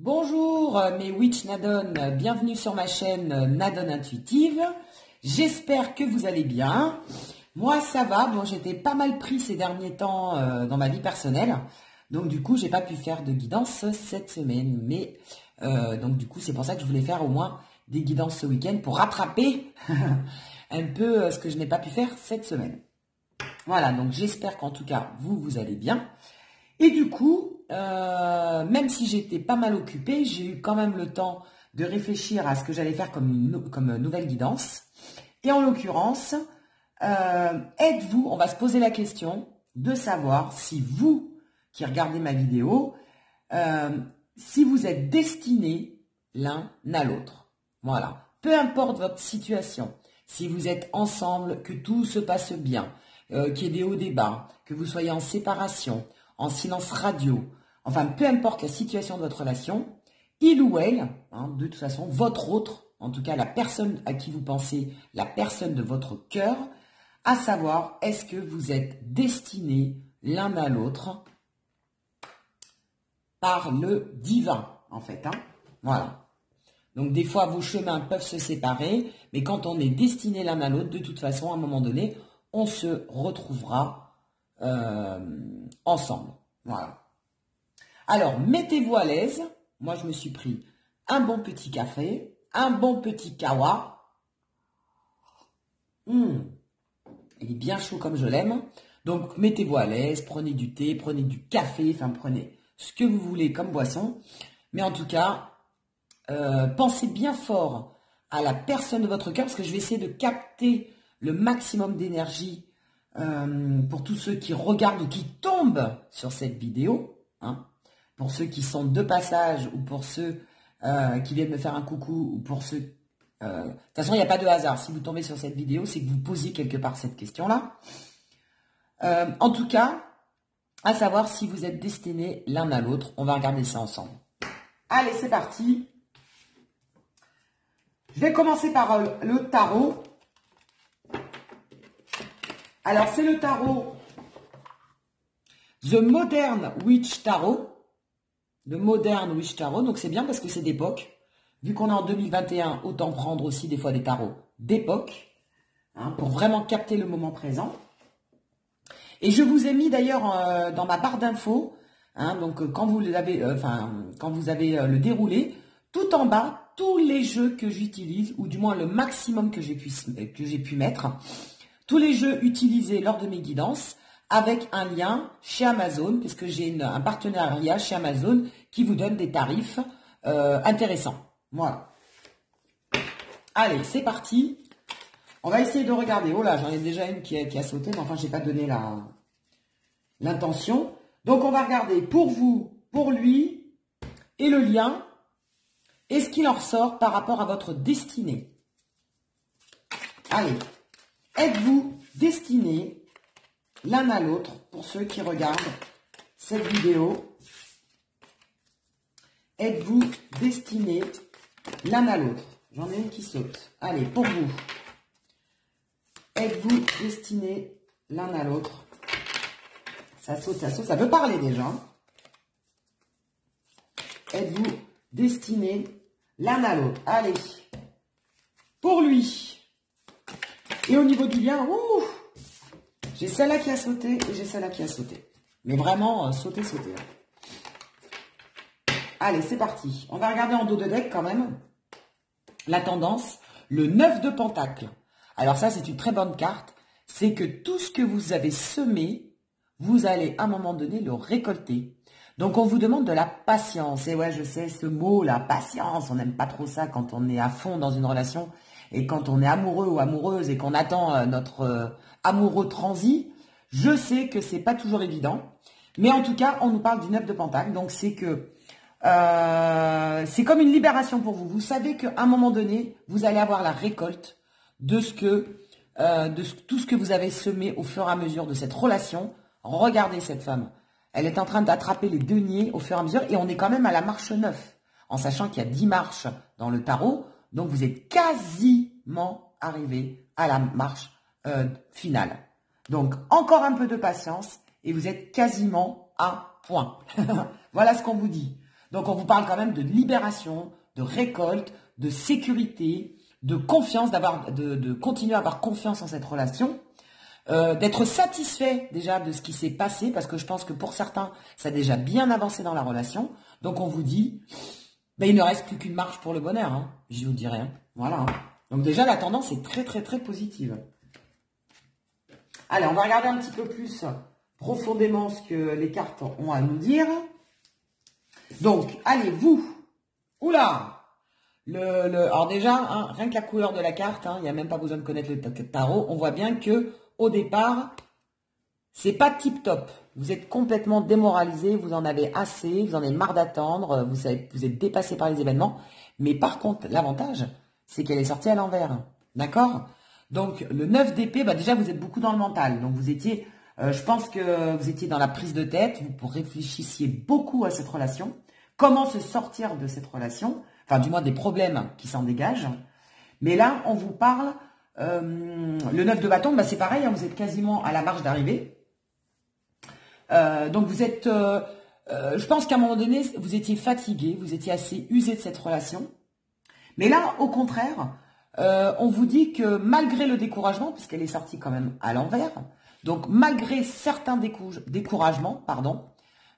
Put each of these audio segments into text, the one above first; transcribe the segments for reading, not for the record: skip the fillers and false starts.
Bonjour mes Witch Nadon, bienvenue sur ma chaîne Nadon Intuitive. J'espère que vous allez bien. Moi ça va, bon j'étais pas mal pris ces derniers temps dans ma vie personnelle. Donc du coup j'ai pas pu faire de guidance cette semaine. Mais donc du coup c'est pour ça que je voulais faire au moins des guidances ce week-end pour rattraper un peu ce que je n'ai pas pu faire cette semaine. Voilà, donc j'espère qu'en tout cas vous allez bien. Et du coup, même si j'étais pas mal occupée, j'ai eu quand même le temps de réfléchir à ce que j'allais faire comme nouvelle guidance. Et en l'occurrence, êtes-vous, on va se poser la question de savoir si vous, qui regardez ma vidéo, si vous êtes destinés l'un à l'autre. Voilà. Peu importe votre situation, si vous êtes ensemble, que tout se passe bien, qu'il y ait des hauts, des bas, que vous soyez en séparation, en silence radio, enfin peu importe la situation de votre relation, il ou elle, de toute façon, votre autre, en tout cas la personne à qui vous pensez, la personne de votre cœur, à savoir est-ce que vous êtes destinés l'un à l'autre par le divin, en fait. Voilà. Donc des fois vos chemins peuvent se séparer, mais quand on est destiné l'un à l'autre, de toute façon, à un moment donné, on se retrouvera ensemble. Voilà. Alors, mettez-vous à l'aise. Moi, je me suis pris un bon petit café, un bon petit kawa. Il est bien chaud comme je l'aime. Donc, mettez-vous à l'aise, prenez du thé, prenez du café, enfin, prenez ce que vous voulez comme boisson. Mais en tout cas, pensez bien fort à la personne de votre cœur, parce que je vais essayer de capter le maximum d'énergie pour tous ceux qui regardent ou qui tombent sur cette vidéo, pour ceux qui sont de passage ou pour ceux qui viennent me faire un coucou ou pour ceux... de toute façon, il n'y a pas de hasard. Si vous tombez sur cette vidéo, c'est que vous posiez quelque part cette question-là. En tout cas, à savoir si vous êtes destinés l'un à l'autre. On va regarder ça ensemble. Allez, c'est parti. Je vais commencer par le tarot. Alors, c'est le tarot The Modern Witch Tarot. Le Modern Witch Tarot. Donc, c'est bien parce que c'est d'époque. Vu qu'on est en 2021, autant prendre aussi des fois des tarots d'époque. Pour vraiment capter le moment présent. Et je vous ai mis d'ailleurs dans ma barre d'infos. Donc, quand vous avez, quand vous avez le déroulé, tout en bas, tous les jeux que j'utilise, ou du moins le maximum que j'ai pu mettre. Tous les jeux utilisés lors de mes guidances avec un lien chez Amazon, puisque j'ai un partenariat chez Amazon qui vous donne des tarifs intéressants. Voilà. Allez, c'est parti. On va essayer de regarder. Oh là, j'en ai déjà une qui a sauté, mais enfin, je n'ai pas donné l'intention. Donc, on va regarder pour vous, pour lui, et le lien, et ce qu'il en ressort par rapport à votre destinée. Allez. Êtes-vous destinés l'un à l'autre, pour ceux qui regardent cette vidéo? Êtes-vous destinés l'un à l'autre? J'en ai une qui saute. Allez, pour vous. Êtes-vous destinés l'un à l'autre? Ça saute, ça peut parler déjà. Êtes-vous destinés l'un à l'autre? Allez. Pour lui. Et au niveau du lien, j'ai celle-là qui a sauté et j'ai celle-là qui a sauté. Mais vraiment, sauter. Allez, c'est parti. On va regarder en dos de deck quand même. La tendance, le 9 de Pentacle. Alors ça, c'est une très bonne carte. C'est que tout ce que vous avez semé, vous allez à un moment donné le récolter. Donc, on vous demande de la patience. Et ouais, je sais, ce mot, la patience, on n'aime pas trop ça quand on est à fond dans une relation. Et quand on est amoureux ou amoureuse et qu'on attend notre amoureux transi, je sais que c'est pas toujours évident. Mais en tout cas, on nous parle du 9 de Pentacle. Donc, c'est que c'est comme une libération pour vous. Vous savez qu'à un moment donné, vous allez avoir la récolte de tout ce que vous avez semé au fur et à mesure de cette relation. Regardez cette femme. Elle est en train d'attraper les deniers au fur et à mesure. Et on est quand même à la marche 9. En sachant qu'il y a 10 marches dans le tarot. Donc, vous êtes quasiment arrivé à la marche finale. Donc, encore un peu de patience et vous êtes quasiment à point. Voilà ce qu'on vous dit. Donc on vous parle quand même de libération, de récolte, de sécurité, de confiance, de continuer à avoir confiance en cette relation, d'être satisfait déjà de ce qui s'est passé, parce que je pense que pour certains, ça a déjà bien avancé dans la relation. Donc on vous dit, ben, il ne reste plus qu'une marche pour le bonheur, hein. Je vous dirai, hein. Voilà. Hein. Donc déjà, la tendance est très, très, très positive. Allez, on va regarder un petit peu plus profondément ce que les cartes ont à nous dire. Donc, allez, vous. Oula! Alors déjà, hein, rien que la couleur de la carte, hein, il n'y a même pas besoin de connaître le tarot, on voit bien que au départ, c'est pas tip top. Vous êtes complètement démoralisé, vous en avez assez, vous en avez marre d'attendre, vous êtes dépassé par les événements. Mais par contre, l'avantage, c'est qu'elle est sortie à l'envers. D'accord? Donc, le 9 d'épée, bah déjà, vous êtes beaucoup dans le mental. Donc, vous étiez, je pense que vous étiez dans la prise de tête, vous réfléchissiez beaucoup à cette relation. Comment se sortir de cette relation? Enfin, du moins, des problèmes qui s'en dégagent. Mais là, on vous parle, le 9 de bâton, bah, c'est pareil, hein, vous êtes quasiment à la marge d'arrivée. Donc vous êtes, je pense qu'à un moment donné, vous étiez fatigué, vous étiez assez usé de cette relation. Mais là, au contraire, on vous dit que malgré le découragement, puisqu'elle est sortie quand même à l'envers, donc malgré certains découragements, pardon,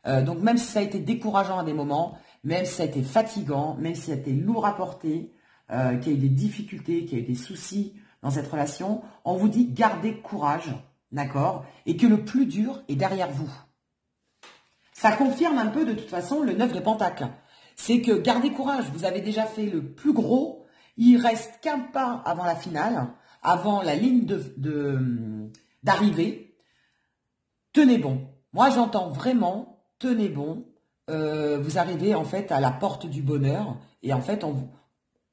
donc même si ça a été décourageant à des moments, même si ça a été fatigant, même si ça a été lourd à porter, qu'il y a eu des difficultés, qu'il y a eu des soucis dans cette relation, on vous dit gardez courage. D'accord? Et que le plus dur est derrière vous. Ça confirme un peu de toute façon le 9 de Pentacle. C'est que gardez courage, vous avez déjà fait le plus gros, il reste qu'un pas avant la finale, avant la ligne d'arrivée. Tenez bon. Moi j'entends vraiment, tenez bon, vous arrivez en fait à la porte du bonheur et en fait,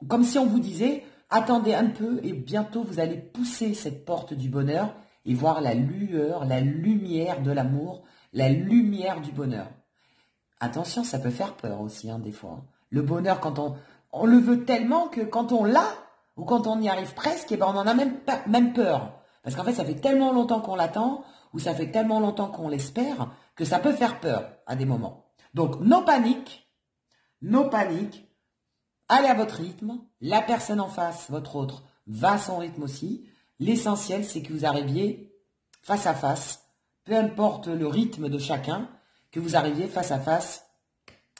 comme si on vous disait, attendez un peu et bientôt vous allez pousser cette porte du bonheur et voir la lueur, la lumière de l'amour, la lumière du bonheur. Attention, ça peut faire peur aussi, hein, des fois. Le bonheur, quand on le veut tellement que quand on l'a, ou quand on y arrive presque, eh ben on en a même peur. Parce qu'en fait, ça fait tellement longtemps qu'on l'attend, ou ça fait tellement longtemps qu'on l'espère, que ça peut faire peur à des moments. Donc, no panique, allez à votre rythme, la personne en face, votre autre, va à son rythme aussi. L'essentiel, c'est que vous arriviez face à face, peu importe le rythme de chacun, que vous arriviez face à face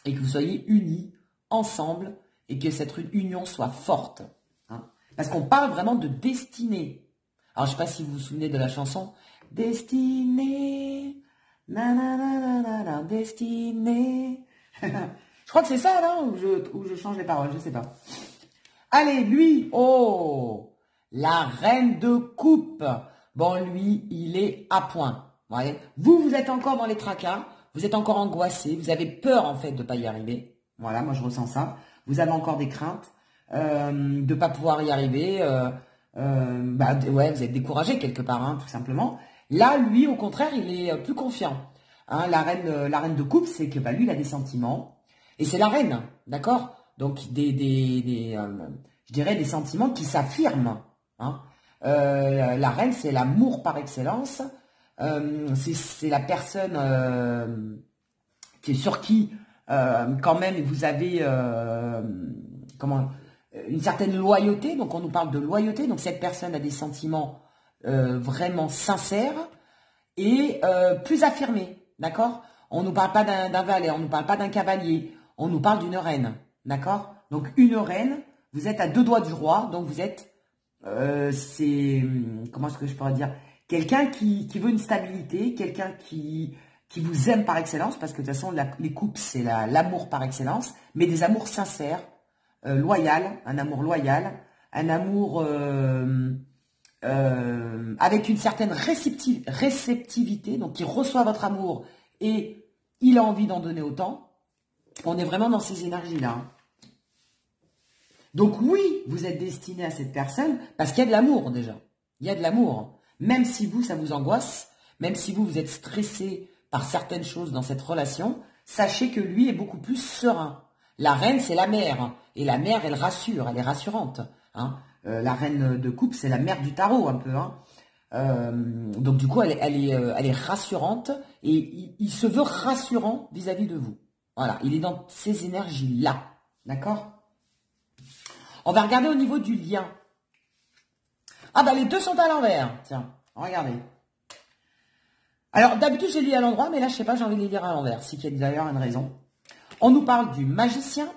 et que vous soyez unis, ensemble, et que cette union soit forte. Hein. Parce qu'on parle vraiment de destinée. Alors, je ne sais pas si vous vous souvenez de la chanson « Destinée, nanana, destinée ». Je crois que c'est ça, là, où je change les paroles, je ne sais pas. Allez, lui, oh, la reine de coupe. Bon, lui, il est à point. Ouais. Vous êtes encore dans les tracas. Vous êtes encore angoissé. Vous avez peur, en fait, de ne pas y arriver. Voilà, moi, je ressens ça. Vous avez encore des craintes de ne pas pouvoir y arriver. Ouais, vous êtes découragé quelque part, hein, tout simplement. Là, lui, au contraire, il est plus confiant. Hein, la reine de coupe, c'est que lui, il a des sentiments. Et c'est la reine, d'accord? Donc, je dirais des sentiments qui s'affirment. Hein. La reine, c'est l'amour par excellence. C'est la personne sur qui, quand même, vous avez une certaine loyauté. Donc, on nous parle de loyauté. Donc, cette personne a des sentiments vraiment sincères et plus affirmés, d'accord? On ne nous parle pas d'un valet, on ne nous parle pas d'un cavalier. On nous parle d'une reine, d'accord? Donc, une reine, vous êtes à 2 doigts du roi, donc vous êtes, comment est-ce que je pourrais dire? Quelqu'un qui veut une stabilité, quelqu'un qui vous aime par excellence, parce que de toute façon, les couples, c'est l'amour par excellence, mais des amours sincères, loyal, un amour loyal, un amour avec une certaine réceptivité, donc qui reçoit votre amour et il a envie d'en donner autant. On est vraiment dans ces énergies-là. Donc oui, vous êtes destiné à cette personne parce qu'il y a de l'amour déjà. Il y a de l'amour. Même si vous, ça vous angoisse, même si vous êtes stressé par certaines choses dans cette relation, sachez que lui est beaucoup plus serein. La reine, c'est la mère. Et la mère, elle rassure, elle est rassurante. Hein. La reine de coupe, c'est la mère du tarot un peu. Hein. Donc du coup, elle est rassurante et il se veut rassurant vis-à-vis de vous. Voilà, il est dans ces énergies-là. D'accord? On va regarder au niveau du lien. Ah bah les deux sont à l'envers. Tiens, regardez. Alors d'habitude je les lis à l'endroit, mais là je sais pas, j'ai envie de les lire à l'envers. Si qu'il y a d'ailleurs une raison. On nous parle du magicien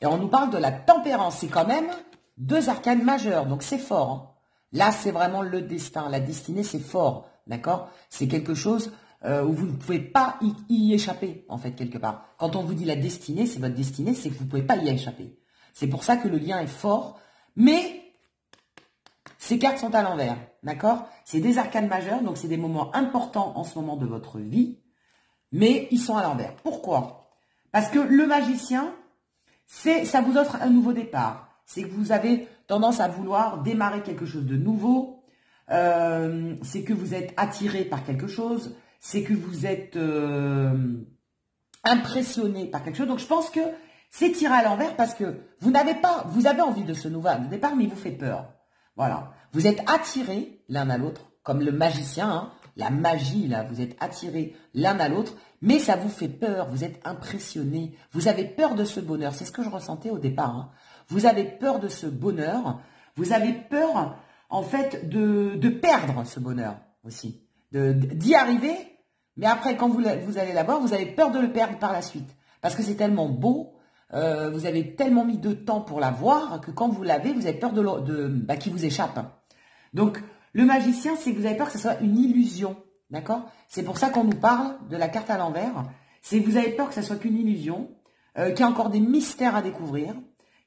et on nous parle de la tempérance. C'est quand même deux arcanes majeures, donc c'est fort. Hein. Là c'est vraiment le destin, la destinée c'est fort. D'accord? C'est quelque chose où vous ne pouvez pas y échapper, en fait, quelque part. Quand on vous dit la destinée, c'est votre destinée, c'est que vous ne pouvez pas y échapper. C'est pour ça que le lien est fort, mais ces cartes sont à l'envers, d'accord? C'est des arcanes majeures, donc c'est des moments importants en ce moment de votre vie, mais ils sont à l'envers. Pourquoi? Parce que le magicien, ça vous offre un nouveau départ. C'est que vous avez tendance à vouloir démarrer quelque chose de nouveau, c'est que vous êtes attiré par quelque chose, c'est que vous êtes impressionné par quelque chose. Donc je pense que c'est tiré à l'envers parce que vous avez envie de ce nouveau départ, mais il vous fait peur. Voilà. Vous êtes attirés l'un à l'autre, comme le magicien, hein, la magie, là, vous êtes attirés l'un à l'autre, mais ça vous fait peur, vous êtes impressionné, vous avez peur de ce bonheur. C'est ce que je ressentais au départ. Hein. Vous avez peur de ce bonheur, vous avez peur, en fait, de perdre ce bonheur aussi, d'y arriver, mais après, quand vous allez l'avoir, vous avez peur de le perdre par la suite, parce que c'est tellement beau, vous avez tellement mis de temps pour l'avoir que quand vous l'avez, vous avez peur qu'il vous échappe. Donc, le magicien, c'est que vous avez peur que ce soit une illusion, d'accord? C'est pour ça qu'on nous parle de la carte à l'envers. C'est que vous avez peur que ce soit qu'une illusion, qu'il y a encore des mystères à découvrir,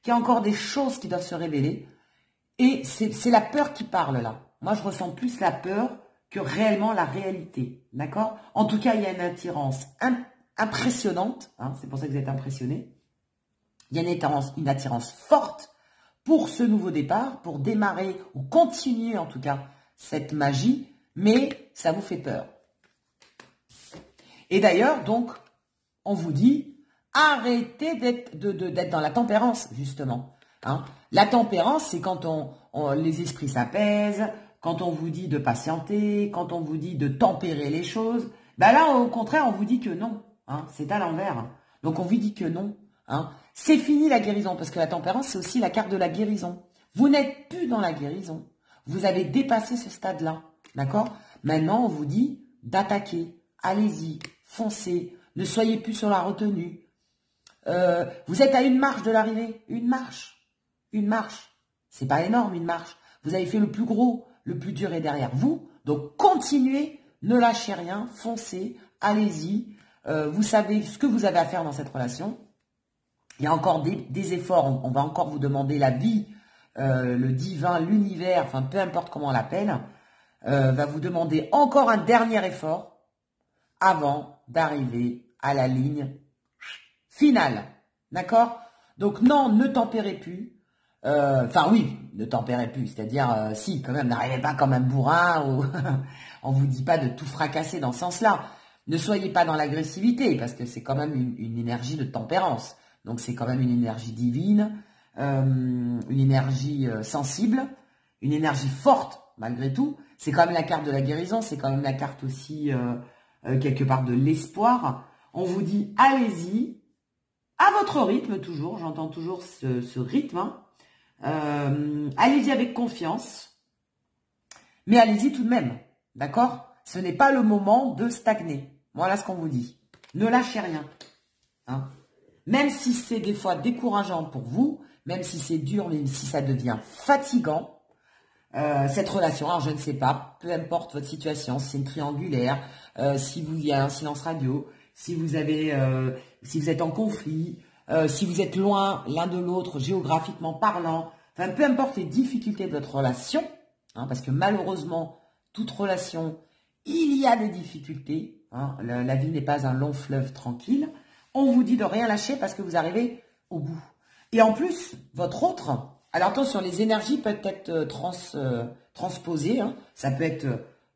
qu'il y a encore des choses qui doivent se révéler. Et c'est la peur qui parle là. Moi, je ressens plus la peur que réellement la réalité, d'accord? En tout cas, il y a une attirance impressionnante, hein, c'est pour ça que vous êtes impressionné. Il y a une attirance forte pour ce nouveau départ, pour démarrer ou continuer en tout cas cette magie, mais ça vous fait peur. Et d'ailleurs, donc, on vous dit, arrêtez d'être dans la tempérance, justement. Hein. La tempérance, c'est quand les esprits s'apaisent, quand on vous dit de patienter, quand on vous dit de tempérer les choses. Ben là, au contraire, on vous dit que non. Hein, c'est à l'envers. Donc, on vous dit que non. Hein. C'est fini la guérison, parce que la tempérance, c'est aussi la carte de la guérison. Vous n'êtes plus dans la guérison. Vous avez dépassé ce stade-là. D'accord? Maintenant, on vous dit d'attaquer. Allez-y, foncez. Ne soyez plus sur la retenue. Vous êtes à une marche de l'arrivée. Une marche. Une marche. C'est pas énorme, une marche. Vous avez fait le plus gros, le plus dur est derrière vous. Donc, continuez. Ne lâchez rien. Foncez. Allez-y. Vous savez ce que vous avez à faire dans cette relation. Il y a encore des efforts, on va encore vous demander la vie, le divin, l'univers, enfin peu importe comment on l'appelle, va vous demander encore un dernier effort avant d'arriver à la ligne finale. D'accord? Donc non, ne tempérez plus. Enfin oui, ne tempérez plus, c'est-à-dire si, quand même, n'arrivez pas comme un bourrin ou on vous dit pas de tout fracasser dans ce sens-là. Ne soyez pas dans l'agressivité parce que c'est quand même une énergie de tempérance. Donc, c'est quand même une énergie divine, une énergie sensible, une énergie forte, malgré tout. C'est quand même la carte de la guérison, c'est quand même la carte aussi, quelque part, de l'espoir. On vous dit, allez-y, à votre rythme, toujours. J'entends toujours ce rythme. Hein. Allez-y avec confiance, mais allez-y tout de même, d'accord? Ce n'est pas le moment de stagner. Voilà ce qu'on vous dit. Ne lâchez rien, hein. Même si c'est des fois décourageant pour vous, même si c'est dur, même si ça devient fatigant, cette relation, alors je ne sais pas, peu importe votre situation, si c'est une triangulaire, si il y a un silence radio, si vous êtes en conflit, si vous êtes loin l'un de l'autre, géographiquement parlant, enfin peu importe les difficultés de votre relation, hein, parce que malheureusement, toute relation, il y a des difficultés, hein, la vie n'est pas un long fleuve tranquille. On vous dit de rien lâcher parce que vous arrivez au bout. Et en plus, votre autre, alors attention, les énergies peuvent être transposées. Hein. Ça peut être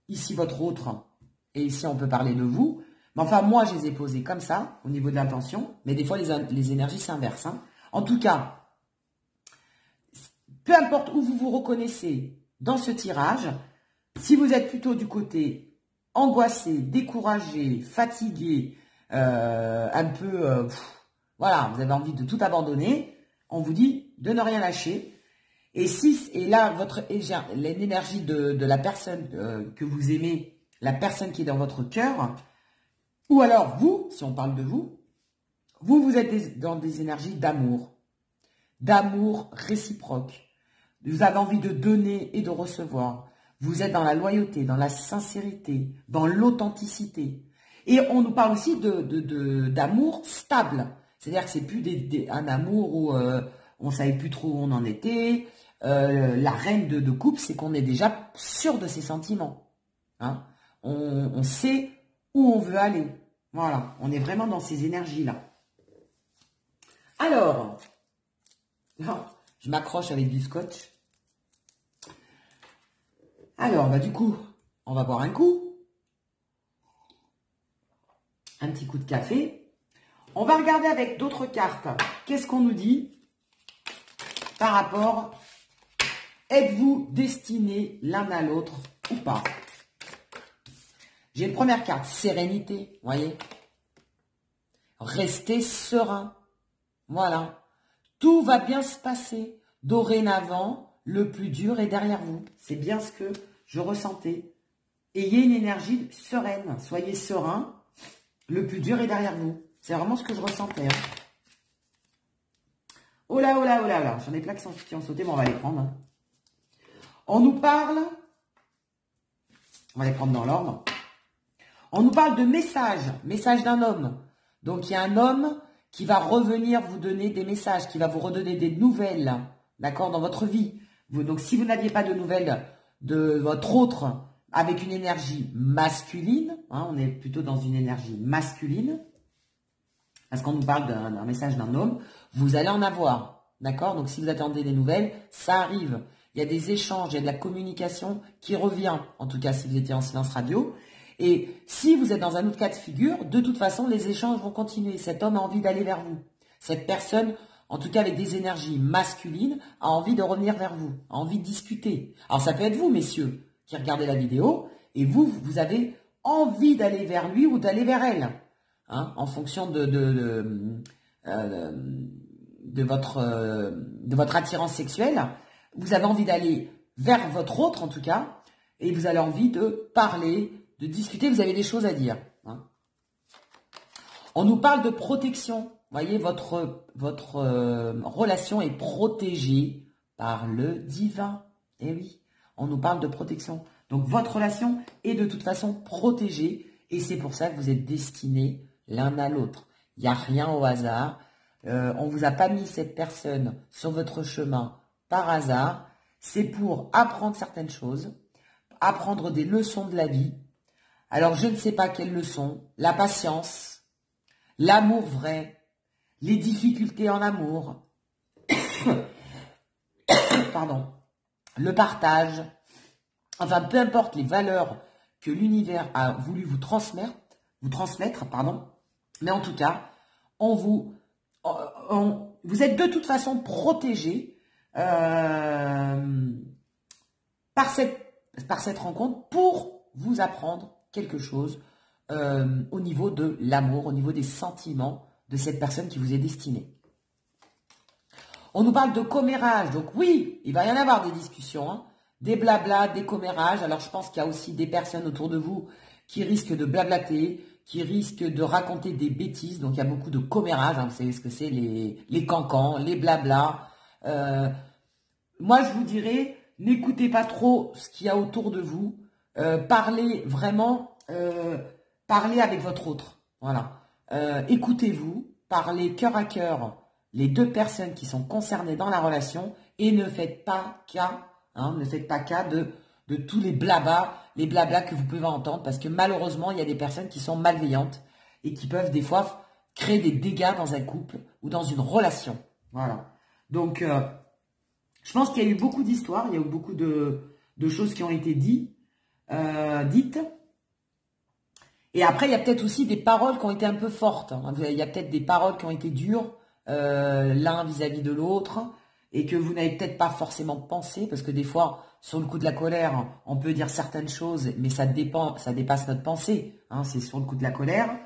ici votre autre et ici on peut parler de vous. Mais enfin, moi, je les ai posées comme ça, au niveau de l'intention. Mais des fois, les énergies s'inversent. Hein. En tout cas, peu importe où vous vous reconnaissez dans ce tirage, si vous êtes plutôt du côté angoissé, découragé, fatigué, un peu, voilà, vous avez envie de tout abandonner, on vous dit de ne rien lâcher. Et là, l'énergie de la personne que vous aimez, la personne qui est dans votre cœur, ou alors vous, si on parle de vous, vous êtes dans des énergies d'amour réciproque. Vous avez envie de donner et de recevoir. Vous êtes dans la loyauté, dans la sincérité, dans l'authenticité. Et on nous parle aussi d'amour stable. C'est-à-dire que c'est plus un amour où on ne savait plus trop où on en était. La reine de couple, c'est qu'on est déjà sûr de ses sentiments. Hein. On sait où on veut aller. Voilà, on est vraiment dans ces énergies-là. Alors, je m'accroche avec du scotch. Alors, bah du coup, on va boire un coup. Un petit coup de café. On va regarder avec d'autres cartes. Qu'est-ce qu'on nous dit par rapport, êtes-vous destinés l'un à l'autre ou pas? J'ai une première carte, sérénité, vous voyez. Restez serein. Voilà. Tout va bien se passer. Dorénavant, le plus dur est derrière vous. C'est bien ce que je ressentais. Ayez une énergie sereine. Soyez serein. Le plus dur est derrière vous. C'est vraiment ce que je ressentais. Hein. Oh là, oh là, oh là, là. J'en ai plein qui ont sauté, mais on va les prendre. Hein. On nous parle. On va les prendre dans l'ordre. On nous parle de message d'un homme. Donc, il y a un homme qui va revenir vous donner des messages, qui va vous redonner des nouvelles, d'accord, dans votre vie. Donc, si vous n'aviez pas de nouvelles de votre autre avec une énergie masculine, hein, on est plutôt dans une énergie masculine, parce qu'on nous parle d'un message d'un homme, vous allez en avoir, d'accord. Donc, si vous attendez des nouvelles, ça arrive. Il y a des échanges, il y a de la communication qui revient, en tout cas si vous étiez en silence radio. Et si vous êtes dans un autre cas de figure, de toute façon, les échanges vont continuer. Cet homme a envie d'aller vers vous. Cette personne, en tout cas avec des énergies masculines, a envie de revenir vers vous, a envie de discuter. Alors ça peut être vous, messieurs, qui regardez la vidéo, et vous avez envie d'aller vers lui ou d'aller vers elle, hein, en fonction de votre attirance sexuelle. Vous avez envie d'aller vers votre autre, en tout cas, et vous avez envie de parler, de discuter, vous avez des choses à dire. Hein. On nous parle de protection. Vous voyez, votre relation est protégée par le divin. Eh oui, on nous parle de protection. Donc, votre relation est de toute façon protégée. Et c'est pour ça que vous êtes destinés l'un à l'autre. Il n'y a rien au hasard. On ne vous a pas mis cette personne sur votre chemin par hasard. C'est pour apprendre certaines choses, apprendre des leçons de la vie. Alors, je ne sais pas quelles leçons. La patience, l'amour vrai, les difficultés en amour, pardon, le partage, enfin, peu importe les valeurs que l'univers a voulu vous transmettre, pardon. Mais en tout cas, vous êtes de toute façon protégé par cette rencontre pour vous apprendre quelque chose au niveau de l'amour, au niveau des sentiments de cette personne qui vous est destinée. On nous parle de commérage. Donc oui, il va y en avoir des discussions, hein, des blablas, des commérages. Alors je pense qu'il y a aussi des personnes autour de vous qui risquent de blablater, qui risquent de raconter des bêtises. Donc il y a beaucoup de commérages. Hein, vous savez ce que c'est, les cancans, les blablas. Moi je vous dirais, n'écoutez pas trop ce qu'il y a autour de vous. Parlez vraiment, parlez avec votre autre. Voilà. Écoutez-vous, parlez cœur à cœur les deux personnes qui sont concernées dans la relation et ne faites pas cas, hein, ne faites pas cas de tous les blablas que vous pouvez entendre parce que malheureusement, il y a des personnes qui sont malveillantes et qui peuvent des fois créer des dégâts dans un couple ou dans une relation. Voilà. Donc, je pense qu'il y a eu beaucoup d'histoires, il y a eu beaucoup de choses qui ont été dites. Et après, il y a peut-être aussi des paroles qui ont été un peu fortes. Hein. Il y a peut-être des paroles qui ont été dures l'un vis-à-vis de l'autre et que vous n'avez peut-être pas forcément pensé parce que des fois, sur le coup de la colère, on peut dire certaines choses, mais ça dépasse notre pensée. Hein, c'est sur le coup de la colère.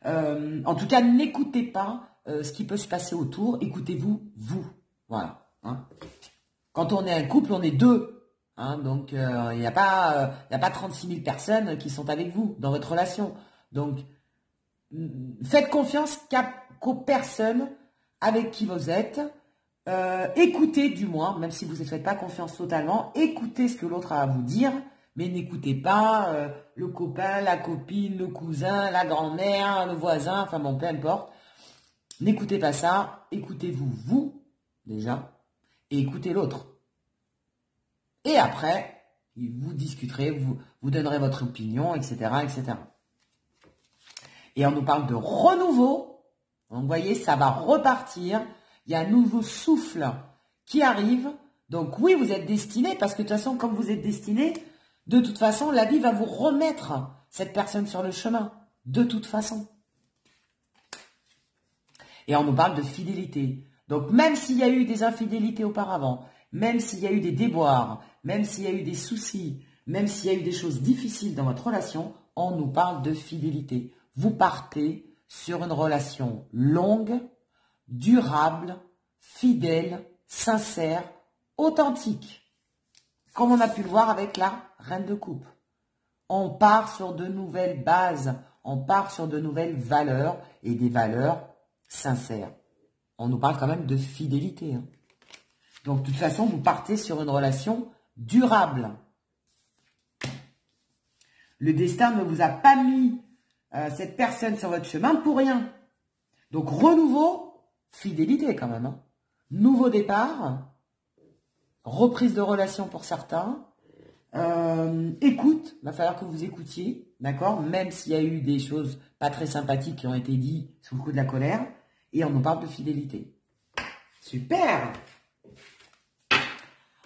En tout cas, n'écoutez pas ce qui peut se passer autour. Écoutez-vous, vous. Voilà. Hein. Quand on est un couple, on est deux. Hein, donc, il n'y a pas 36 000 personnes qui sont avec vous dans votre relation. Donc, faites confiance qu'aux personnes avec qui vous êtes. Écoutez du moins, même si vous ne faites pas confiance totalement, écoutez ce que l'autre a à vous dire, mais n'écoutez pas le copain, la copine, le cousin, la grand-mère, le voisin, enfin bon, peu importe. N'écoutez pas ça, écoutez-vous, vous, déjà, et écoutez l'autre. Et après, vous discuterez, vous donnerez votre opinion, etc., etc. Et on nous parle de renouveau. Donc, vous voyez, ça va repartir. Il y a un nouveau souffle qui arrive. Donc, oui, vous êtes destiné, parce que de toute façon, comme vous êtes destiné, de toute façon, la vie va vous remettre cette personne sur le chemin. De toute façon. Et on nous parle de fidélité. Donc, même s'il y a eu des infidélités auparavant, même s'il y a eu des déboires, même s'il y a eu des soucis, même s'il y a eu des choses difficiles dans votre relation, on nous parle de fidélité. Vous partez sur une relation longue, durable, fidèle, sincère, authentique. Comme on a pu le voir avec la reine de coupe. On part sur de nouvelles bases, on part sur de nouvelles valeurs et des valeurs sincères. On nous parle quand même de fidélité. Hein. Donc, de toute façon, vous partez sur une relation durable. Le destin ne vous a pas mis cette personne sur votre chemin pour rien. Donc, renouveau, fidélité quand même. Hein. Nouveau départ, reprise de relation pour certains. Écoute, il va falloir que vous écoutiez, d'accord? Même s'il y a eu des choses pas très sympathiques qui ont été dites sous le coup de la colère. Et on nous parle de fidélité. Super!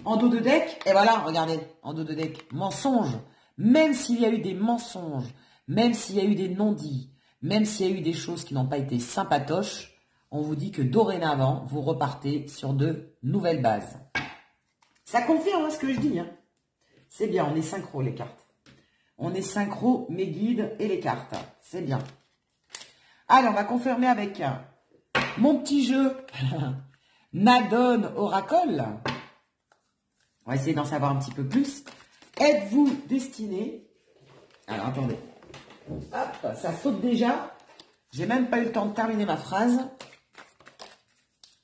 En dos de deck, et voilà, regardez, en dos de deck, mensonge. Même s'il y a eu des mensonges, même s'il y a eu des non-dits, même s'il y a eu des choses qui n'ont pas été sympatoches, on vous dit que dorénavant, vous repartez sur de nouvelles bases. Ça confirme hein, ce que je dis. Hein. C'est bien, on est synchro les cartes. On est synchro, mes guides et les cartes. C'est bien. Alors, on va confirmer avec mon petit jeu Nadon Oracle. On va essayer d'en savoir un petit peu plus. Êtes-vous destiné? Alors, attendez. Hop, ça saute déjà. J'ai même pas eu le temps de terminer ma phrase.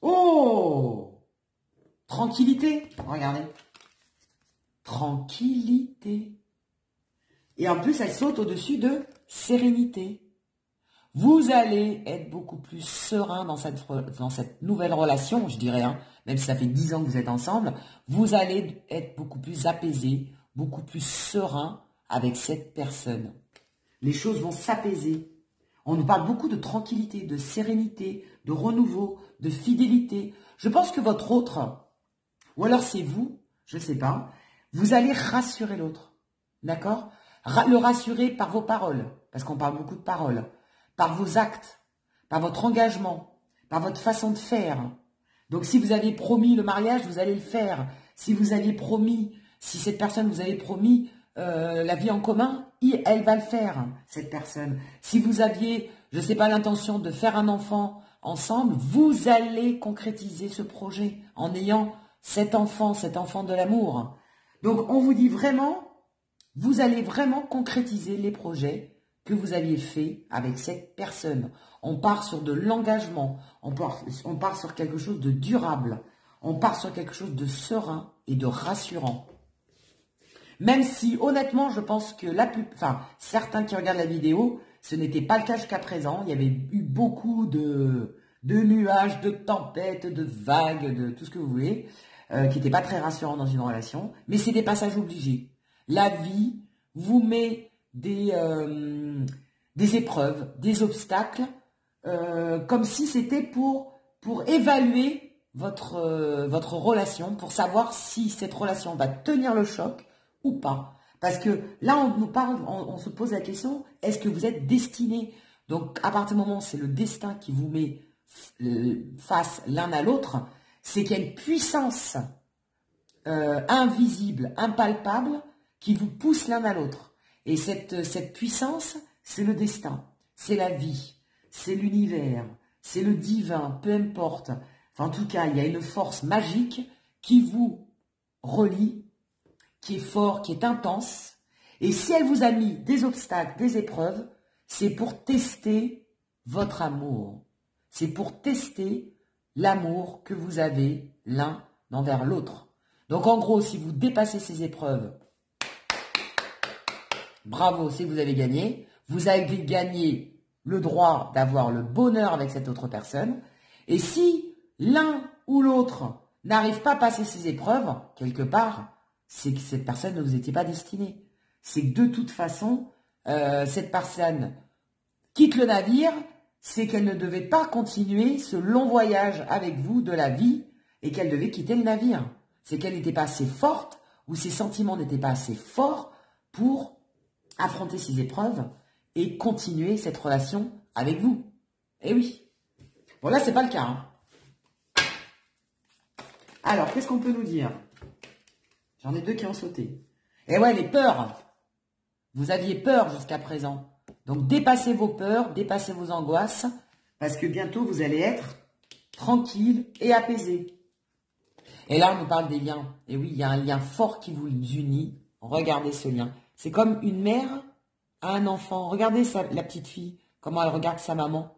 Oh! Tranquillité. Regardez. Tranquillité. Et en plus, elle saute au-dessus de sérénité. Vous allez être beaucoup plus serein dans cette nouvelle relation, je dirais, hein, même si ça fait 10 ans que vous êtes ensemble, vous allez être beaucoup plus apaisé, beaucoup plus serein avec cette personne. Les choses vont s'apaiser. On nous parle beaucoup de tranquillité, de sérénité, de renouveau, de fidélité. Je pense que votre autre, ou alors c'est vous, je ne sais pas, vous allez rassurer l'autre, d'accord? Le rassurer par vos paroles, parce qu'on parle beaucoup de paroles. Par vos actes, par votre engagement, par votre façon de faire. Donc, si vous aviez promis le mariage, vous allez le faire. Si vous aviez promis, si cette personne vous avait promis la vie en commun, elle va le faire, cette personne. Si vous aviez, je ne sais pas, l'intention de faire un enfant ensemble, vous allez concrétiser ce projet en ayant cet enfant de l'amour. Donc, on vous dit vraiment, vous allez vraiment concrétiser les projets que vous aviez fait avec cette personne. On part sur de l'engagement, on part sur quelque chose de durable, on part sur quelque chose de serein et de rassurant. Même si, honnêtement, je pense que certains qui regardent la vidéo, ce n'était pas le cas jusqu'à présent. Il y avait eu beaucoup de nuages, de tempêtes, de vagues, de tout ce que vous voulez, qui n'étaient pas très rassurants dans une relation. Mais c'est des passages obligés. La vie vous met des épreuves, des obstacles, comme si c'était pour évaluer votre relation, pour savoir si cette relation va tenir le choc ou pas. Parce que là, on nous parle, on se pose la question, est-ce que vous êtes destiné? Donc, à partir du moment où c'est le destin qui vous met face l'un à l'autre, c'est qu'il y a une puissance invisible, impalpable, qui vous pousse l'un à l'autre. Et cette puissance, c'est le destin, c'est la vie. c'est l'univers, c'est le divin, peu importe. Enfin, en tout cas, il y a une force magique qui vous relie, qui est fort, qui est intense. Et si elle vous a mis des obstacles, des épreuves, c'est pour tester votre amour. C'est pour tester l'amour que vous avez l'un envers l'autre. Donc en gros, si vous dépassez ces épreuves, bravo, c'est que vous avez gagné. Vous avez gagné le droit d'avoir le bonheur avec cette autre personne. Et si l'un ou l'autre n'arrive pas à passer ces épreuves, quelque part, c'est que cette personne ne vous était pas destinée. C'est que de toute façon, cette personne quitte le navire, c'est qu'elle ne devait pas continuer ce long voyage avec vous de la vie et qu'elle devait quitter le navire. C'est qu'elle n'était pas assez forte ou ses sentiments n'étaient pas assez forts pour affronter ces épreuves et continuer cette relation avec vous. Eh oui. Bon, là, c'est pas le cas. Hein. Alors, qu'est-ce qu'on peut nous dire? J'en ai deux qui ont sauté. Eh ouais, les peurs. Vous aviez peur jusqu'à présent. Donc, dépassez vos peurs, dépassez vos angoisses, parce que bientôt, vous allez être tranquille et apaisé. Et là, on nous parle des liens. Et oui, il y a un lien fort qui vous unit. Regardez ce lien. C'est comme une mère à un enfant. Regardez la petite fille, comment elle regarde sa maman.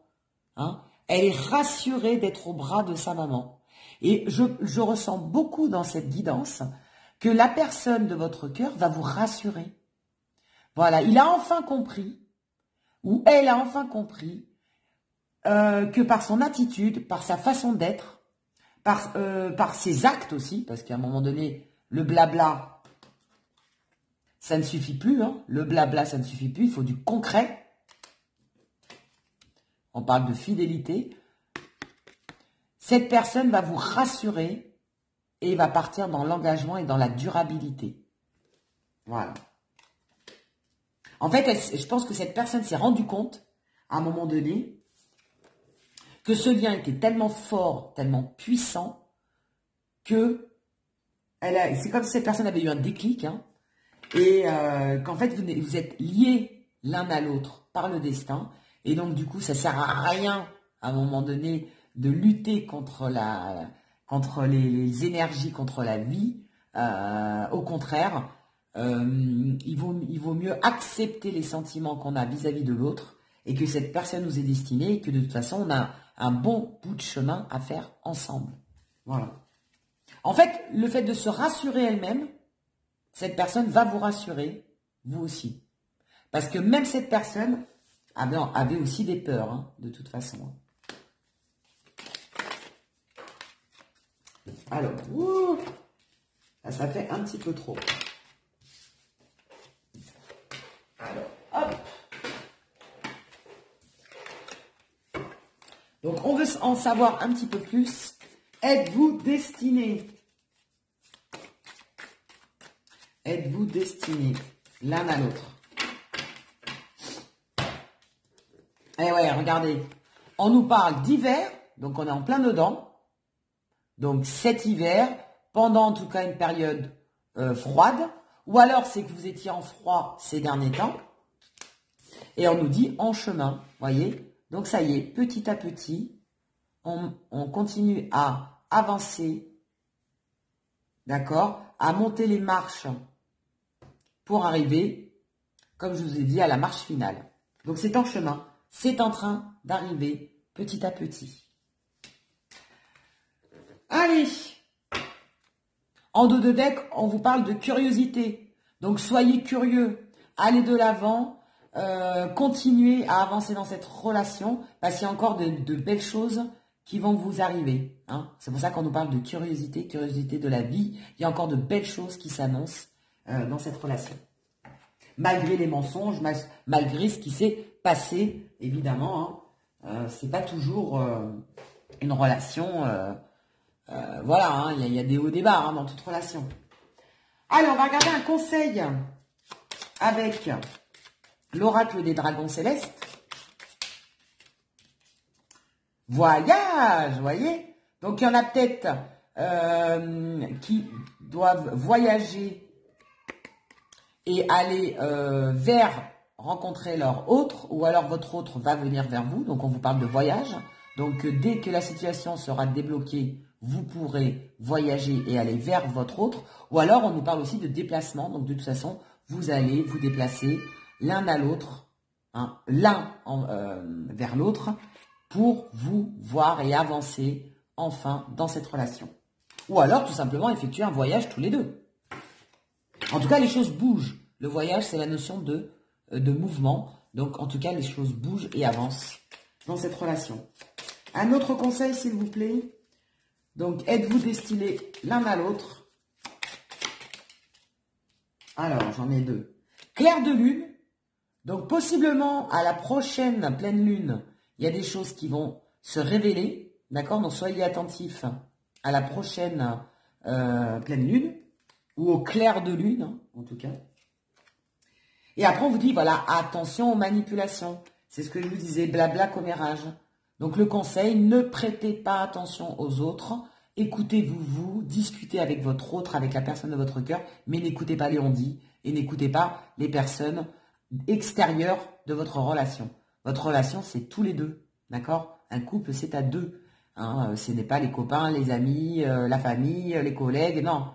Hein? Elle est rassurée d'être au bras de sa maman. Et je ressens beaucoup dans cette guidance que la personne de votre cœur va vous rassurer. Voilà, il a enfin compris, ou elle a enfin compris, que par son attitude, par sa façon d'être, par ses actes aussi, parce qu'à un moment donné, le blabla, ça ne suffit plus. Hein. Le blabla, ça ne suffit plus, il faut du concret. On parle de fidélité. Cette personne va vous rassurer et va partir dans l'engagement et dans la durabilité. Voilà. En fait, je pense que cette personne s'est rendue compte, à un moment donné, que ce lien était tellement fort, tellement puissant, que c'est comme si cette personne avait eu un déclic, hein, et qu'en fait, vous êtes liés l'un à l'autre par le destin, et donc du coup, ça ne sert à rien, à un moment donné, de lutter contre les énergies, contre la vie. Au contraire, il vaut mieux accepter les sentiments qu'on a vis-à-vis de l'autre et que cette personne nous est destinée et que de toute façon, on a un bon bout de chemin à faire ensemble. Voilà. En fait, le fait de se rassurer elle-même, cette personne va vous rassurer, vous aussi. Parce que même cette personne avait aussi des peurs, hein, de toute façon. Alors, ça fait un petit peu trop. Alors, hop. Donc, on veut en savoir un petit peu plus. Êtes-vous destiné? Êtes-vous destinés l'un à l'autre? Eh ouais, regardez. On nous parle d'hiver, donc on est en plein dedans. Donc cet hiver, pendant en tout cas une période froide, ou alors c'est que vous étiez en froid ces derniers temps, et on nous dit en chemin, voyez. Donc ça y est, petit à petit, on continue à avancer, d'accord, à monter les marches pour arriver, comme je vous ai dit, à la marche finale. Donc c'est en chemin, c'est en train d'arriver petit à petit. Allez, en dos de deck, on vous parle de curiosité. Donc, soyez curieux, allez de l'avant, continuez à avancer dans cette relation, parce qu'il y a encore de belles choses qui vont vous arriver. Hein. C'est pour ça qu'on nous parle de curiosité, curiosité de la vie. Il y a encore de belles choses qui s'annoncent dans cette relation. Malgré les mensonges, malgré ce qui s'est passé, évidemment, hein, c'est pas toujours une relation... voilà, hein, il y a des hauts et des bas hein, dans toute relation. Allez, on va regarder un conseil avec l'oracle des dragons célestes. Voyage, vous voyez. Donc, il y en a peut-être qui doivent voyager et aller vers rencontrer leur autre, ou alors votre autre va venir vers vous. Donc, on vous parle de voyage. Donc, dès que la situation sera débloquée, vous pourrez voyager et aller vers votre autre. Ou alors, on nous parle aussi de déplacement. Donc, de toute façon, vous allez vous déplacer l'un à l'autre, hein, vers l'autre, pour vous voir et avancer enfin dans cette relation. Ou alors, tout simplement, effectuer un voyage tous les deux. En tout cas, les choses bougent. Le voyage, c'est la notion de mouvement. Donc, en tout cas, les choses bougent et avancent dans cette relation. Un autre conseil, s'il vous plaît. Donc, êtes-vous destinés l'un à l'autre? Alors, j'en ai deux. Clair de lune. Donc, possiblement, à la prochaine pleine lune, il y a des choses qui vont se révéler. D'accord? Donc, soyez attentifs à la prochaine pleine lune. Ou au clair de lune, hein, en tout cas. Et après, on vous dit, voilà, attention aux manipulations. C'est ce que je vous disais, blabla commérage. Donc, le conseil, ne prêtez pas attention aux autres. Écoutez-vous, vous, discutez avec votre autre, avec la personne de votre cœur, mais n'écoutez pas les on-dit et n'écoutez pas les personnes extérieures de votre relation. Votre relation, c'est tous les deux, d'accord? Un couple, c'est à deux. Hein, ce n'est pas les copains, les amis, la famille, les collègues, non.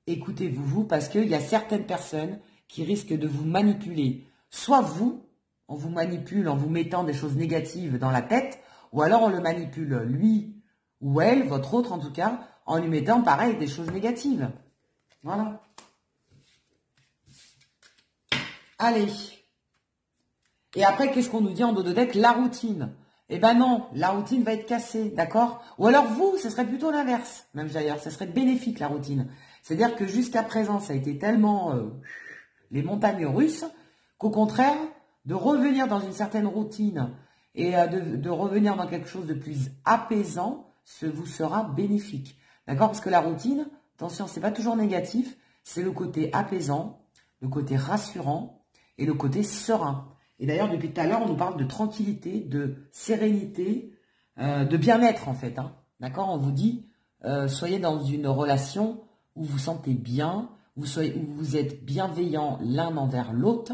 Écoutez-vous, vous, parce qu'il y a certaines personnes qui risquent de vous manipuler. Soit vous, on vous manipule en vous mettant des choses négatives dans la tête, ou alors on le manipule, lui ou elle, votre autre en tout cas, en lui mettant, pareil, des choses négatives. Voilà. Allez. Et après, qu'est-ce qu'on nous dit en dos de deck? La routine. Eh ben non, la routine va être cassée, d'accord? Ou alors vous, ce serait plutôt l'inverse. Même d'ailleurs, ce serait bénéfique la routine. C'est-à-dire que jusqu'à présent, ça a été tellement les montagnes russes qu'au contraire, de revenir dans une certaine routine et de revenir dans quelque chose de plus apaisant, vous sera bénéfique. D'accord? Parce que la routine, attention, c'est pas toujours négatif, c'est le côté apaisant, le côté rassurant et le côté serein. Et d'ailleurs, depuis tout à l'heure, on nous parle de tranquillité, de sérénité, de bien-être en fait. Hein. D'accord? On vous dit, soyez dans une relation où vous vous sentez bien, où vous êtes bienveillant l'un envers l'autre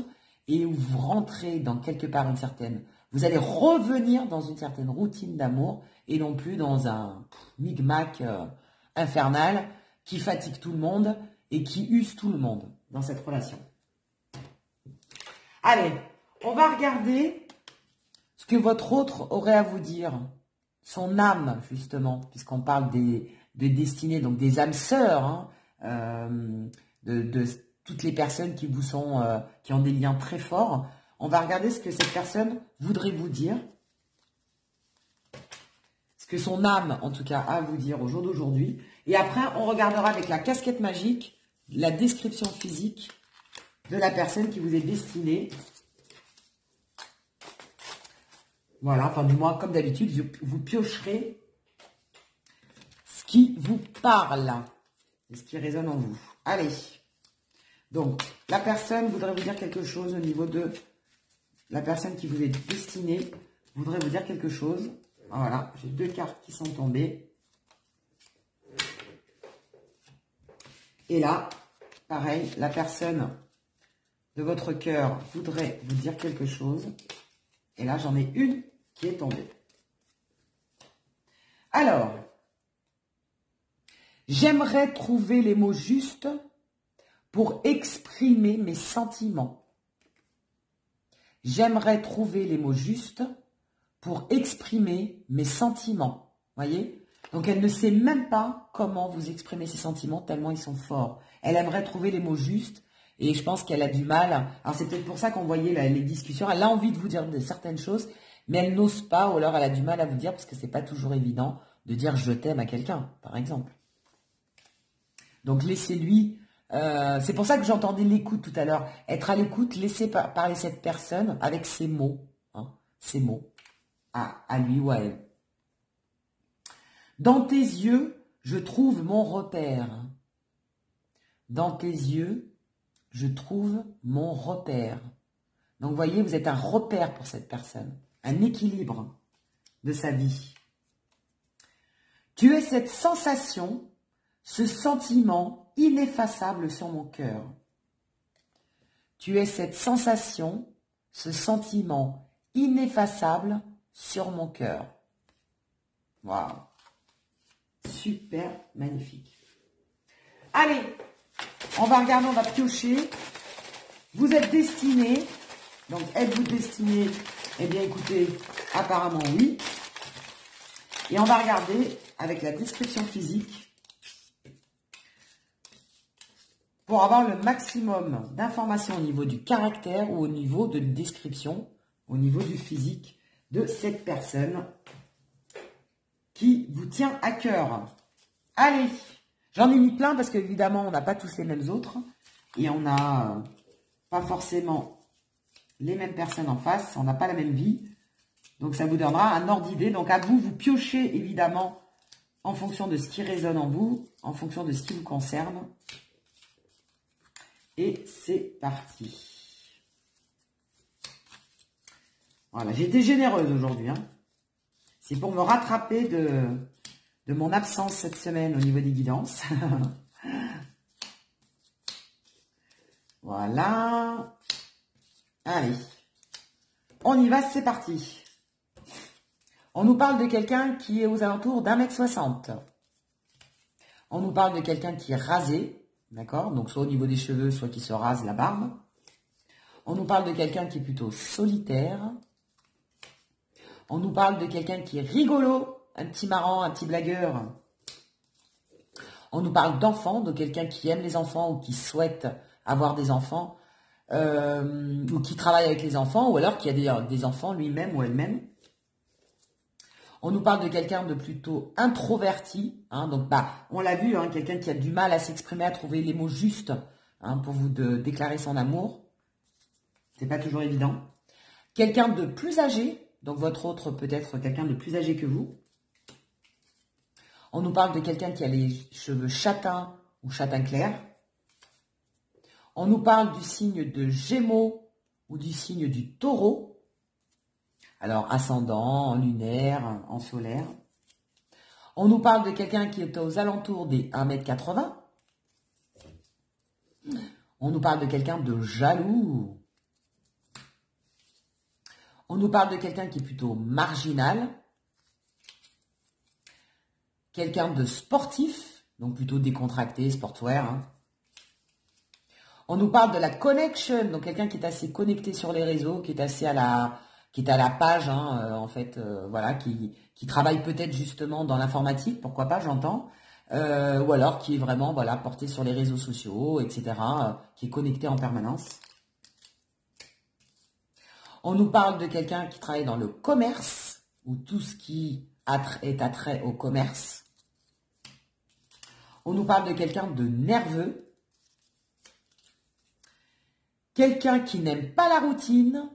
et où vous rentrez dans quelque part une certaine... Vous allez revenir dans une certaine routine d'amour et non plus dans un micmac infernal qui fatigue tout le monde et qui use tout le monde dans cette relation. Allez, on va regarder ce que votre autre aurait à vous dire. Son âme, justement, puisqu'on parle de destinée, donc des âmes sœurs, hein, de toutes les personnes qui vous sont, qui ont des liens très forts. On va regarder ce que cette personne voudrait vous dire. Ce que son âme, en tout cas, a à vous dire au jour d'aujourd'hui. Et après, on regardera avec la casquette magique la description physique de la personne qui vous est destinée. Voilà, enfin du moins, comme d'habitude, vous piocherez ce qui vous parle et ce qui résonne en vous. Allez. Donc, la personne voudrait vous dire quelque chose au niveau de... La personne qui vous est destinée voudrait vous dire quelque chose. Voilà, j'ai deux cartes qui sont tombées. Et là, pareil, la personne de votre cœur voudrait vous dire quelque chose. Et là, j'en ai une qui est tombée. Alors, j'aimerais trouver les mots justes pour exprimer mes sentiments. J'aimerais trouver les mots justes pour exprimer mes sentiments. Voyez? Donc, elle ne sait même pas comment vous exprimer ses sentiments tellement ils sont forts. Elle aimerait trouver les mots justes et je pense qu'elle a du mal. Alors, c'est peut-être pour ça qu'on voyait les discussions. Elle a envie de vous dire certaines choses, mais elle n'ose pas ou alors elle a du mal à vous dire parce que c'est pas toujours évident de dire « je t'aime » à quelqu'un, par exemple. Donc, laissez-lui... c'est pour ça que j'entendais l'écoute tout à l'heure. Être à l'écoute, laisser parler cette personne avec ses mots. Hein, ses mots. À lui ou à elle. Dans tes yeux, je trouve mon repère. Dans tes yeux, je trouve mon repère. Donc, vous voyez, vous êtes un repère pour cette personne. Un équilibre de sa vie. Tu es cette sensation, ce sentiment ineffaçable sur mon cœur. Tu es cette sensation, ce sentiment ineffaçable sur mon cœur. Waouh. Super magnifique. Allez, on va regarder, on va piocher. Vous êtes destiné. Donc, êtes-vous destiné? Eh bien, écoutez, apparemment oui. Et on va regarder avec la description physique pour avoir le maximum d'informations au niveau du caractère ou au niveau de description, au niveau du physique de cette personne qui vous tient à cœur. Allez, j'en ai mis plein parce qu'évidemment, on n'a pas tous les mêmes autres et on n'a pas forcément les mêmes personnes en face, on n'a pas la même vie. Donc, ça vous donnera un ordre d'idée. Donc, à vous, vous piochez évidemment en fonction de ce qui résonne en vous, en fonction de ce qui vous concerne. Et c'est parti. Voilà, j'ai été généreuse aujourd'hui. Hein. C'est pour me rattraper de mon absence cette semaine au niveau des guidances. Voilà. Allez. On y va, c'est parti. On nous parle de quelqu'un qui est aux alentours d'1,60 m. On nous parle de quelqu'un qui est rasé, d'accord? Donc, soit au niveau des cheveux, soit qui se rase la barbe. On nous parle de quelqu'un qui est plutôt solitaire. On nous parle de quelqu'un qui est rigolo, un petit marrant, un petit blagueur. On nous parle d'enfants, de quelqu'un qui aime les enfants ou qui souhaite avoir des enfants, ou qui travaille avec les enfants, ou alors qui a des enfants lui-même ou elle-même. On nous parle de quelqu'un de plutôt introverti, hein, donc on l'a vu, hein, quelqu'un qui a du mal à s'exprimer, à trouver les mots justes hein, pour vous déclarer son amour. C'est pas toujours évident. Quelqu'un de plus âgé, donc votre autre peut-être quelqu'un de plus âgé que vous. On nous parle de quelqu'un qui a les cheveux châtains ou châtain clair. On nous parle du signe de Gémeaux ou du signe du Taureau. Alors, ascendant, en lunaire, en solaire. On nous parle de quelqu'un qui est aux alentours des 1,80 m. On nous parle de quelqu'un de jaloux. On nous parle de quelqu'un qui est plutôt marginal. Quelqu'un de sportif, donc plutôt décontracté, sportswear. Hein. On nous parle de la connection, donc quelqu'un qui est assez connecté sur les réseaux, qui est assez à la page, hein, en fait, voilà, qui travaille peut-être justement dans l'informatique, pourquoi pas, j'entends, ou alors qui est vraiment, voilà, porté sur les réseaux sociaux, etc., qui est connecté en permanence. On nous parle de quelqu'un qui travaille dans le commerce, ou tout ce qui est attrait au commerce. On nous parle de quelqu'un de nerveux, quelqu'un qui n'aime pas la routine.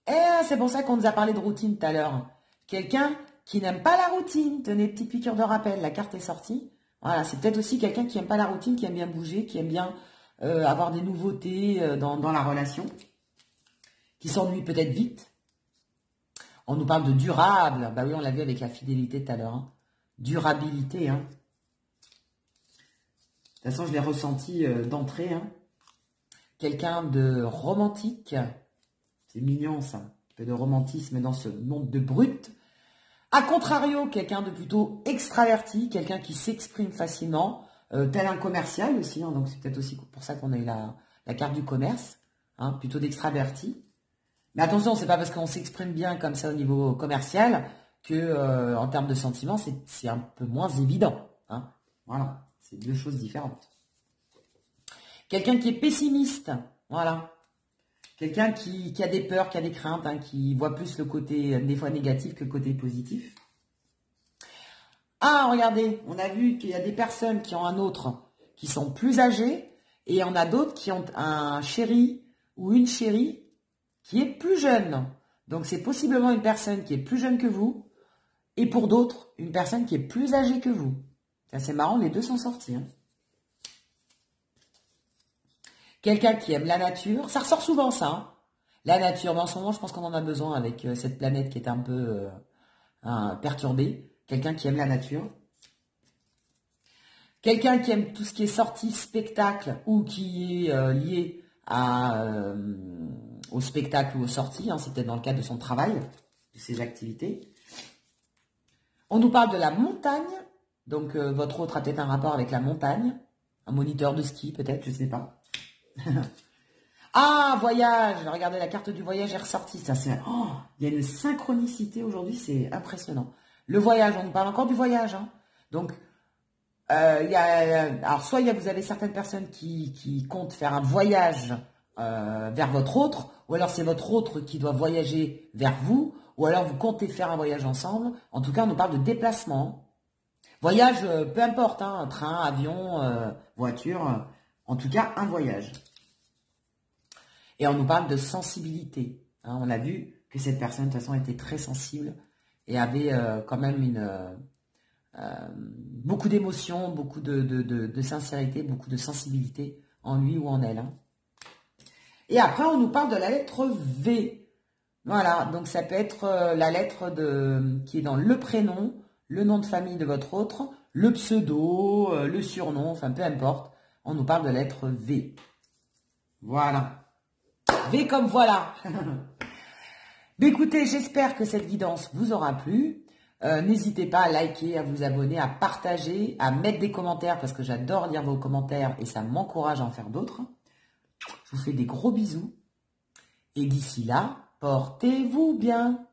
Et c'est pour ça qu'on nous a parlé de routine tout à l'heure. Quelqu'un qui n'aime pas la routine. Tenez, petite piqûre de rappel, la carte est sortie. Voilà, c'est peut-être aussi quelqu'un qui n'aime pas la routine, qui aime bien bouger, qui aime bien avoir des nouveautés dans la relation, qui s'ennuie peut-être vite. On nous parle de durable. Bah oui, on l'a vu avec la fidélité tout à l'heure. Hein. Durabilité. Hein. De toute façon, je l'ai ressenti d'entrée. Hein. Quelqu'un de romantique. C'est mignon, ça. Un peu de romantisme dans ce monde de brut. A contrario, quelqu'un de plutôt extraverti, quelqu'un qui s'exprime facilement, tel un commercial aussi. Hein, donc, c'est peut-être aussi pour ça qu'on a eu la carte du commerce. Hein, plutôt d'extraverti. Mais attention, c'est pas parce qu'on s'exprime bien comme ça au niveau commercial que, en termes de sentiments, c'est un peu moins évident. Hein. Voilà, c'est deux choses différentes. Quelqu'un qui est pessimiste. Voilà. Quelqu'un qui a des peurs, qui a des craintes, hein, qui voit plus le côté des fois négatif que le côté positif. Ah, regardez, on a vu qu'il y a des personnes qui ont un autre qui sont plus âgées et on a d'autres qui ont un chéri ou une chérie qui est plus jeune. Donc, c'est possiblement une personne qui est plus jeune que vous et pour d'autres, une personne qui est plus âgée que vous. C'est assez marrant, les deux sont sortis. Hein. Quelqu'un qui aime la nature, ça ressort souvent ça. Hein. La nature, mais en ce moment, je pense qu'on en a besoin avec cette planète qui est un peu perturbée. Quelqu'un qui aime la nature. Quelqu'un qui aime tout ce qui est sortie, spectacle ou qui est lié à au spectacle ou aux sorties, hein, c'est peut-être dans le cadre de son travail, de ses activités. On nous parle de la montagne, donc votre autre a peut-être un rapport avec la montagne, un moniteur de ski peut-être, je ne sais pas. Ah, voyage, regardez la carte du voyage est ressortie, ça c'est... Oh, il y a une synchronicité aujourd'hui, c'est impressionnant. Le voyage, on nous parle encore du voyage, hein. Donc, alors soit vous avez certaines personnes qui comptent faire un voyage vers votre autre, ou alors c'est votre autre qui doit voyager vers vous, ou alors vous comptez faire un voyage ensemble. En tout cas, on nous parle de déplacement. Voyage, peu importe, hein, train, avion, voiture, en tout cas un voyage. Et on nous parle de sensibilité. Hein, on a vu que cette personne, de toute façon, était très sensible et avait quand même beaucoup d'émotions, beaucoup de sincérité, beaucoup de sensibilité en lui ou en elle. Hein. Et après, on nous parle de la lettre V. Voilà, donc ça peut être la lettre qui est dans le prénom, le nom de famille de votre autre, le pseudo, le surnom, enfin peu importe. On nous parle de la lettre V. Voilà. V comme voilà. Mais écoutez, j'espère que cette guidance vous aura plu. N'hésitez pas à liker, à vous abonner, à partager, à mettre des commentaires parce que j'adore lire vos commentaires et ça m'encourage à en faire d'autres. Je vous fais des gros bisous. Et d'ici là, portez-vous bien.